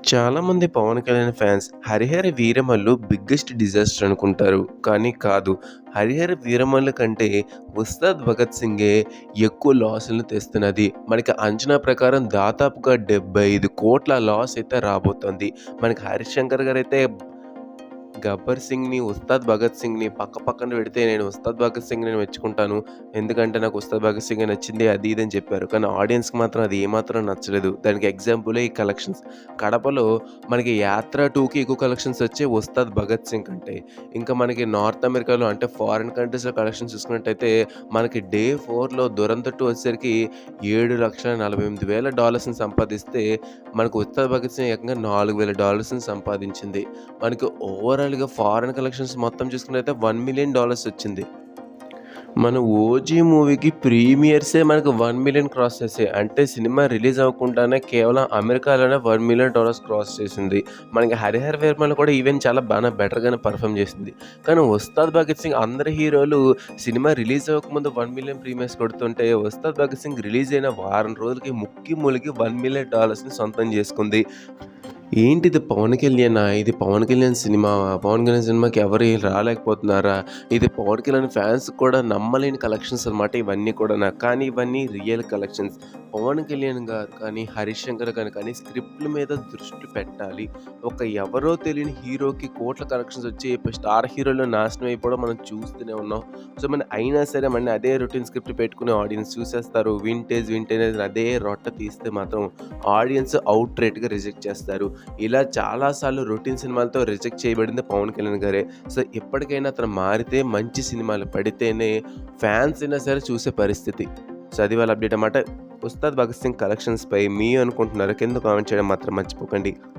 చాలామంది Pawan Kalyan fans 'Harihara Veeramallu' biggest disaster అనుకుంటారు. కానీ కాదు. 'హరిహర వీరమల్లు' కంటే 'ఉస్తాద్ భగత్ సింగే' ఎక్కువ లాసులను తెస్తున్నది. మనకి అంచనా ప్రకారం దాదాపుగా 75,00,00,000 లాస్ అయితే రాబోతోంది. మనకి 'హరిశంకర్' గారైతే 'గబ్బర్ సింగ్‌ని', 'ఉస్తాద్ భగత్ సింగ్‌ని' పక్కన పెడితే నేను 'ఉస్తాద్ భగత్ సింగ్‌ని' మెచ్చుకుంటాను. ఎందుకంటే నాకు 'ఉస్తాద్ భగత్ సింగే' నచ్చింది అది ఇది అని చెప్పారు. కానీ ఆడియన్స్‌కి మాత్రం అది ఏమాత్రం నచ్చలేదు. దానికి ఎగ్జాంపులే ఈ కలెక్షన్స్. కడపలో మనకి 'యాత్ర 2'కి ఎక్కువ కలెక్షన్స్ వచ్చాయి 'ఉస్తాద్ భగత్ సింగ్' కంటే. ఇంకా మనకి నార్త్ అమెరికాలో అంటే ఫారిన్ కంట్రీస్‌లో కలెక్షన్స్ చూసుకున్నట్టయితే మనకి డే 4లో 'దురంధర్ 2' వచ్చేసరికి $7,48,000 సంపాదిస్తే మనకు 'ఉస్తాద్ భగత్ సింగ్' ఏకంగా $4,000 సంపాదించింది. మనకి ఓవరాల్‌గా ఫారెన్ కలెక్షన్స్ మొత్తం చూసుకున్నట్టయితే $1,000,000 వచ్చింది. మన 'ఓజీ' మూవీకి ప్రీమియర్సే మనకు 1,000,000 క్రాస్ చేసాయి. అంటే సినిమా రిలీజ్ అవ్వకుండానే కేవలం అమెరికాలోనే $1,000,000 క్రాస్ చేసింది. మనకి 'హరిహర వీరమల్లు' కూడా ఈవెన్ చాలా బెటర్‌గానే పెర్ఫార్మ్ చేసింది. కానీ 'ఉస్తాద్ భగత్ సింగ్' అందరి హీరోలు సినిమా రిలీజ్ అవ్వకముందు 1,000,000 ప్రీమియర్స్ కొడుతుంటే 'ఉస్తాద్ భగత్ సింగ్' రిలీజ్ అయిన వారం రోజులకి ముక్కి మూలిగి $1,000,000ని సొంతం చేసుకుంది. ఏంటిది పవన్ కళ్యాణా? ఇది పవన్ కళ్యాణ్ సినిమావా? పవన్ కళ్యాణ్ సినిమాకి ఎవరు రాలేకపోతున్నారా? ఇది పవన్ కళ్యాణ్ ఫ్యాన్స్ కూడా నమ్మలేని కలెక్షన్స్ అనమాట ఇవన్నీ కూడానా. కానీ ఇవన్నీ రియల్ కలెక్షన్స్. పవన్ కళ్యాణ్ గారు కానీ, హరీష్ శంకర్ గారు కానీ స్క్రిప్ట్‌ల మీద దృష్టి పెట్టాలి. ఒక ఎవరో తెలియని హీరోకి కోట్ల కలెక్షన్స్ వచ్చి ఇప్పుడు స్టార్ హీరోలు నాశనం అయిపోవడం మనం చూస్తూనే ఉన్నాం. సో, అయినా సరే మళ్ళీ అదే రొటీన్ స్క్రిప్ట్ పెట్టుకుని ఆడియన్స్ చూసేస్తారు. వింటేజ్ అని అదే రొట్ట తీస్తే మాత్రం ఆడియన్స్ ఔట్‌రేట్‌గా రిజెక్ట్ చేస్తారు. ఇలా చాలా సార్లు రొటీన్ సినిమాలతో రిజెక్ట్ చేయబడింది పవన్ కళ్యాణ్ గారే. సో, ఎప్పటికైనా అతను మారితే మంచి సినిమాలు పడితేనే ఫ్యాన్స్ అయినా సరే చూసే పరిస్థితి. సో, అది వాళ్ళ అప్డేట్ అన్నమాట. 'ఉస్తాద్ భగత్ సింగ్' కలెక్షన్స్‌పై మీ అనుకుంటున్నారో కింద కామెంట్ చేయడం మాత్రం మర్చిపోకండి.